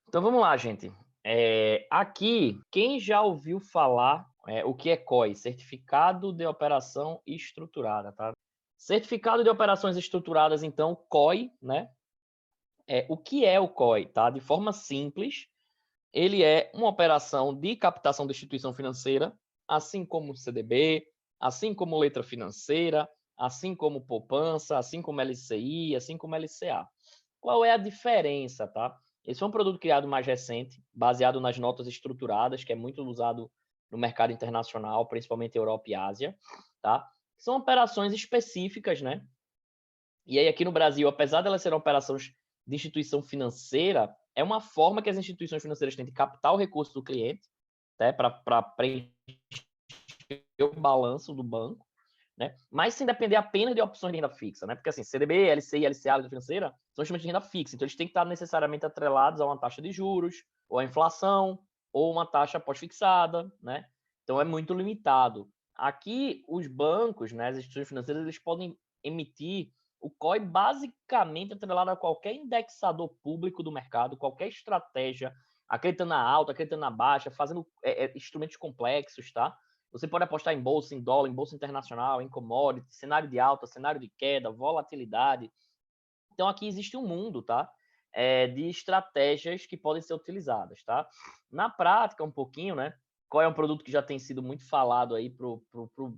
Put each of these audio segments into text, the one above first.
Então vamos lá, gente. Aqui, quem já ouviu falar o que é COE? Certificado de Operação Estruturada, tá? Certificado de Operações Estruturadas, então, COE, né? O que é o COE, tá? De forma simples, ele é uma operação de captação de instituição financeira, assim como o CDB, assim como letra financeira, assim como poupança, assim como LCI, assim como LCA. Qual é a diferença, tá? Esse é um produto criado mais recente, baseado nas notas estruturadas, que é muito usado no mercado internacional, principalmente Europa e Ásia, tá? São operações específicas, né? E aí aqui no Brasil, apesar de elas serem operações de instituição financeira, é uma forma que as instituições financeiras têm de captar o recurso do cliente, né, para preencher o balanço do banco, né? Mas sem depender apenas de opções de renda fixa, né? Porque assim, CDB, LCI, LCA, letra financeira, são instrumentos de renda fixa, então eles têm que estar necessariamente atrelados a uma taxa de juros, ou a inflação, ou uma taxa pós-fixada, né? Então é muito limitado. Aqui, os bancos, né, as instituições financeiras, eles podem emitir o COI basicamente atrelado a qualquer indexador público do mercado, qualquer estratégia, acreditando na alta, acreditando na baixa, fazendo instrumentos complexos, tá? Você pode apostar em bolsa, em dólar, em bolsa internacional, em commodity, cenário de alta, cenário de queda, volatilidade. Então, aqui existe um mundo, tá? De estratégias que podem ser utilizadas, tá? Na prática, um pouquinho, né? Qual é um produto que já tem sido muito falado aí pro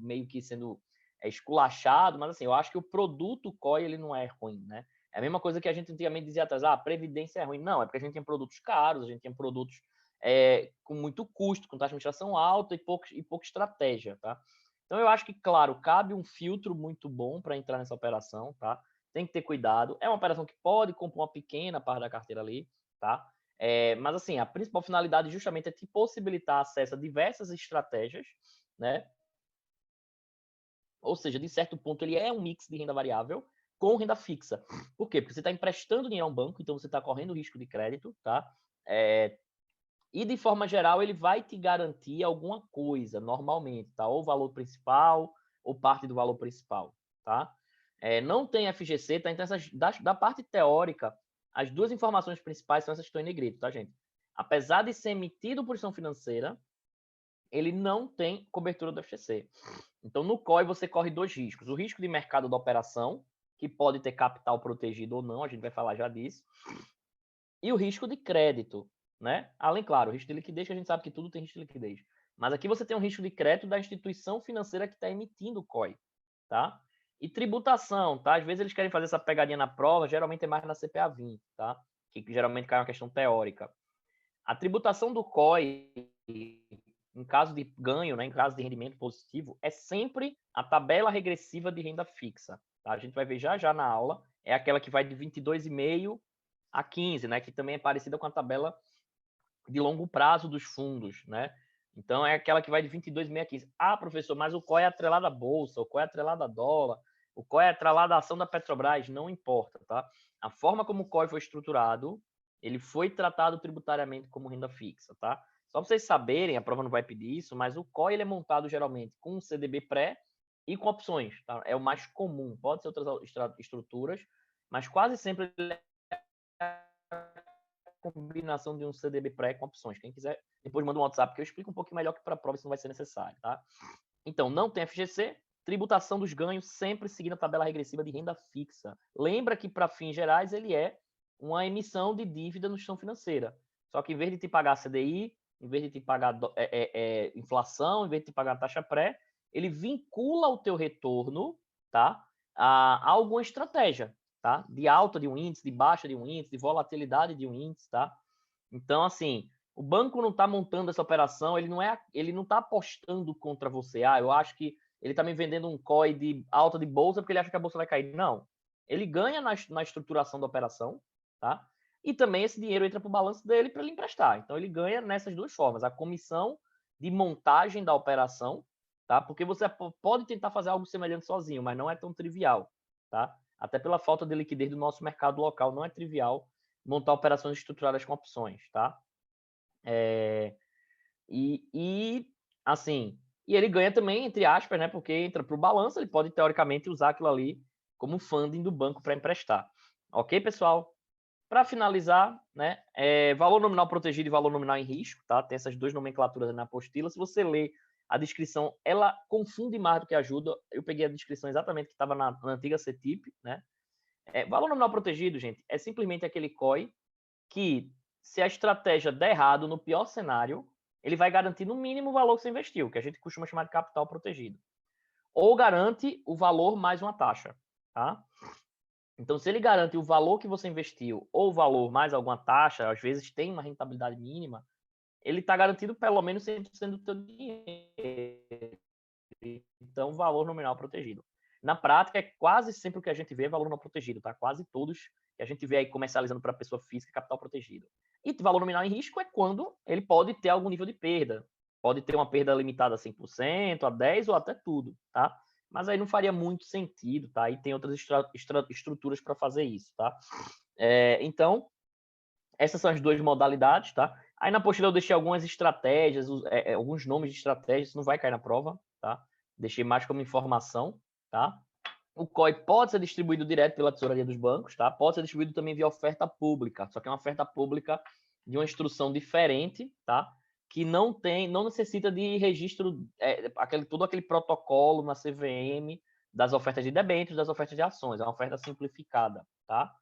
meio que sendo esculachado, mas assim, eu acho que o produto COI, ele não é ruim, né? É a mesma coisa que a gente antigamente dizia atrás, a previdência é ruim. Não, é porque a gente tem produtos caros, a gente tem produtos com muito custo, com taxa de administração alta e pouca estratégia, tá? Então, eu acho que, claro, cabe um filtro muito bom para entrar nessa operação, tá? Tem que ter cuidado. É uma operação que pode compor uma pequena parte da carteira ali, tá? Mas, assim, a principal finalidade justamente é te possibilitar acesso a diversas estratégias, né? Ou seja, de certo ponto, ele é um mix de renda variável com renda fixa. Por quê? Porque você está emprestando dinheiro a um banco, então você está correndo risco de crédito, tá? E de forma geral, ele vai te garantir alguma coisa, normalmente, tá? Ou o valor principal, ou parte do valor principal, tá? Não tem FGC, tá? Então, da parte teórica, as duas informações principais são essas que estão em negrito, tá, gente? Apesar de ser emitido por instituição financeira, ele não tem cobertura do FGC. Então, no COI, você corre dois riscos. O risco de mercado da operação, que pode ter capital protegido ou não, a gente vai falar já disso. E o risco de crédito, né? Além, claro, o risco de liquidez, que a gente sabe que tudo tem risco de liquidez. Mas aqui você tem um risco de crédito da instituição financeira que está emitindo o COI, tá? E tributação, tá? Às vezes eles querem fazer essa pegadinha na prova, geralmente é mais na CPA 20, tá? Que geralmente cai uma questão teórica. A tributação do COI, em caso de ganho, né, em caso de rendimento positivo, é sempre a tabela regressiva de renda fixa, tá? A gente vai ver já já na aula, é aquela que vai de 22,5 a 15, né, que também é parecida com a tabela de longo prazo dos fundos, né? Então é aquela que vai de 22,5 a 15. Ah, professor, mas o COI é atrelado à bolsa, o COI é atrelado a dólar, o COI é atrelado à ação da Petrobras, não importa, tá? A forma como o COI foi estruturado, ele foi tratado tributariamente como renda fixa, tá? Só para vocês saberem, a prova não vai pedir isso, mas o COI ele é montado geralmente com um CDB pré e com opções, tá? É o mais comum, pode ser outras estruturas, mas quase sempre ele combinação de um CDB pré com opções. Quem quiser, depois manda um WhatsApp que eu explico um pouquinho melhor que para a prova isso não vai ser necessário, tá? Então, não tem FGC, tributação dos ganhos sempre seguindo a tabela regressiva de renda fixa. Lembra que, para fins gerais, ele é uma emissão de dívida no instituição financeira. Só que, em vez de te pagar CDI, em vez de te pagar inflação, em vez de te pagar taxa pré, ele vincula o teu retorno, tá, a alguma estratégia, tá? De alta de um índice, de baixa de um índice, de volatilidade de um índice, tá? Então, assim, o banco não está montando essa operação, ele não está apostando contra você. Ah, eu acho que ele está me vendendo um COI de alta de bolsa porque ele acha que a bolsa vai cair. Não. Ele ganha na estruturação da operação, tá? E também esse dinheiro entra para o balanço dele para ele emprestar. Então ele ganha nessas duas formas: a comissão de montagem da operação, tá? Porque você pode tentar fazer algo semelhante sozinho, mas não é tão trivial, tá? Até pela falta de liquidez do nosso mercado local, não é trivial montar operações estruturadas com opções, tá? E assim, e ele ganha também, entre aspas, né? Porque entra para o balanço, ele pode teoricamente usar aquilo ali como funding do banco para emprestar. Ok, pessoal? Para finalizar, né, valor nominal protegido e valor nominal em risco, tá? Tem essas duas nomenclaturas na apostila. Se você ler a descrição, ela confunde mais do que ajuda. Eu peguei a descrição exatamente que estava na antiga CETIP, né? Valor nominal protegido, gente, é simplesmente aquele COI que, se a estratégia der errado, no pior cenário, ele vai garantir no mínimo o valor que você investiu, que a gente costuma chamar de capital protegido. Ou garante o valor mais uma taxa, tá? Então, se ele garante o valor que você investiu ou o valor mais alguma taxa, às vezes tem uma rentabilidade mínima, ele está garantindo pelo menos 100% do teu dinheiro. Então, valor nominal protegido. Na prática, é quase sempre o que a gente vê é valor não protegido, tá? Quase todos que a gente vê aí comercializando para pessoa física, capital protegido. E valor nominal em risco é quando ele pode ter algum nível de perda. Pode ter uma perda limitada a 100%, a 10% ou até tudo, tá? Mas aí não faria muito sentido, tá? E tem outras estruturas para fazer isso, tá? Então, essas são as duas modalidades, tá? Aí na apostila eu deixei algumas estratégias, alguns nomes de estratégias, isso não vai cair na prova, tá? Deixei mais como informação, tá? O COI pode ser distribuído direto pela tesouraria dos bancos, tá? Pode ser distribuído também via oferta pública, só que é uma oferta pública de uma instrução diferente, tá? Que não necessita de registro, todo aquele protocolo na CVM das ofertas de debêntures, das ofertas de ações, é uma oferta simplificada, tá?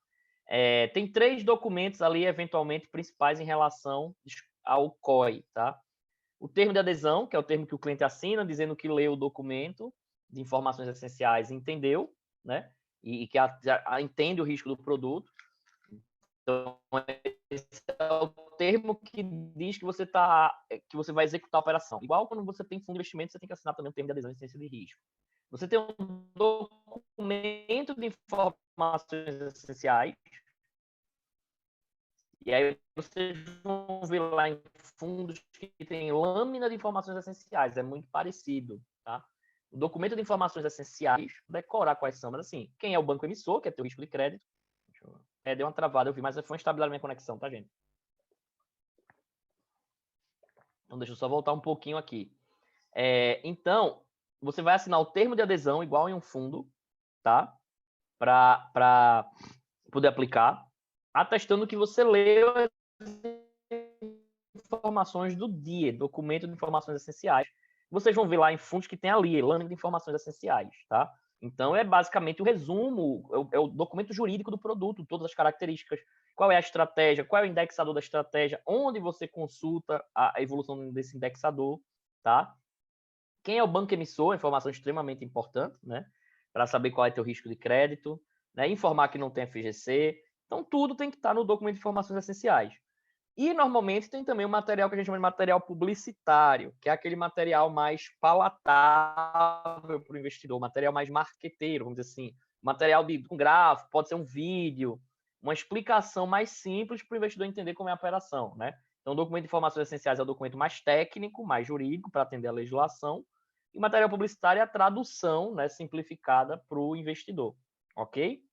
Tem 3 documentos ali, eventualmente, principais em relação ao COI, tá? O termo de adesão, que é o termo que o cliente assina, dizendo que leu o documento de informações essenciais e entendeu, né? E que entende o risco do produto. Então, esse é o termo que diz que você vai executar a operação. Igual quando você tem fundo de investimento, você tem que assinar também o termo de adesão e ciência de risco. Você tem um documento de informações essenciais, e aí vocês vão ver lá em fundos que tem lâmina de informações essenciais, é muito parecido, tá? O documento de informações essenciais, decorar quais são, mas assim, quem é o banco emissor, que é teu risco de crédito. Deu uma travada, eu vi, mas foi uma estabilidade na minha conexão, tá, gente? Então, deixa eu só voltar um pouquinho aqui. Então, você vai assinar o termo de adesão igual em um fundo, tá? Para poder aplicar, atestando que você leu as informações do DIE, documento de informações essenciais. Vocês vão ver lá em fundos que tem ali, lâmina de informações essenciais, tá? Então, é basicamente o resumo, é o documento jurídico do produto, todas as características, qual é a estratégia, qual é o indexador da estratégia, onde você consulta a evolução desse indexador, tá? Quem é o banco emissor, informação extremamente importante, né? Para saber qual é o teu risco de crédito, né? Informar que não tem FGC. Então, tudo tem que estar no documento de informações essenciais. E, normalmente, tem também o material que a gente chama de material publicitário, que é aquele material mais palatável para o investidor, material mais marqueteiro, vamos dizer assim. Material com gráfico, pode ser um vídeo, uma explicação mais simples para o investidor entender como é a operação, né? Então, o documento de informações essenciais é o documento mais técnico, mais jurídico, para atender a legislação. E o material publicitário é a tradução, né, simplificada para o investidor, ok?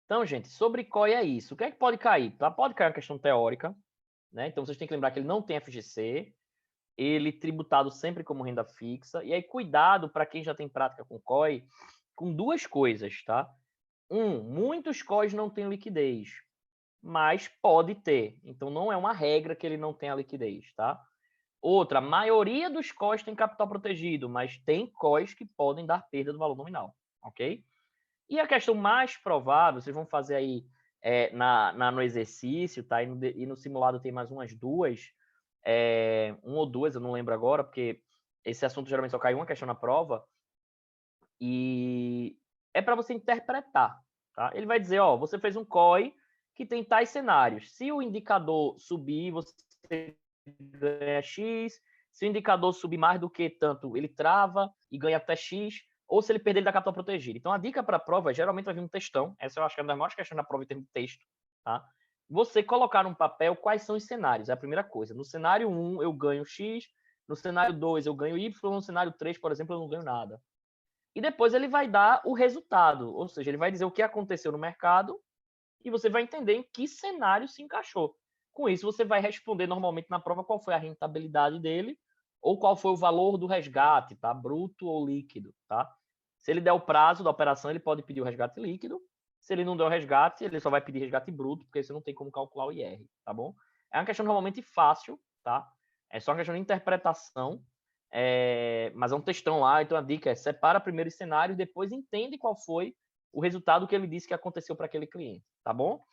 Então, gente, sobre COI é isso. O que é que pode cair? Pode cair uma questão teórica, né? Então, vocês têm que lembrar que ele não tem FGC, ele tributado sempre como renda fixa. E aí, cuidado para quem já tem prática com COI, com duas coisas, tá? Muitos COIs não têm liquidez, mas pode ter. Então, não é uma regra que ele não tenha liquidez, tá? Outra, a maioria dos COIs tem capital protegido, mas tem COIs que podem dar perda do valor nominal, ok? E a questão mais provável, vocês vão fazer aí no exercício, tá? E no simulado tem mais umas duas, uma ou duas, eu não lembro agora, porque esse assunto geralmente só cai uma questão na prova, e é para você interpretar, tá? Ele vai dizer, ó, você fez um COI que tem tais cenários. Se o indicador subir, você ganha X. Se o indicador subir mais do que tanto, ele trava e ganha até X. Ou se ele perder, ele dá capital protegido. Então, a dica para a prova, geralmente vai vir um textão. Essa eu acho que é uma das maiores questões da prova em termos de texto. Tá? Você colocar no papel quais são os cenários, é a primeira coisa. No cenário 1, eu ganho X. No cenário 2, eu ganho Y. No cenário 3, por exemplo, eu não ganho nada. E depois ele vai dar o resultado. Ou seja, ele vai dizer o que aconteceu no mercado e você vai entender em que cenário se encaixou. Com isso, você vai responder normalmente na prova qual foi a rentabilidade dele ou qual foi o valor do resgate, tá? Bruto ou líquido, tá? Se ele der o prazo da operação, ele pode pedir o resgate líquido. Se ele não deu resgate, ele só vai pedir resgate bruto, porque você não tem como calcular o IR, tá bom? É uma questão normalmente fácil, tá? É só uma questão de interpretação, mas é um textão lá, então a dica é separa primeiro os cenários, depois entende qual foi o resultado que ele disse que aconteceu para aquele cliente, tá bom?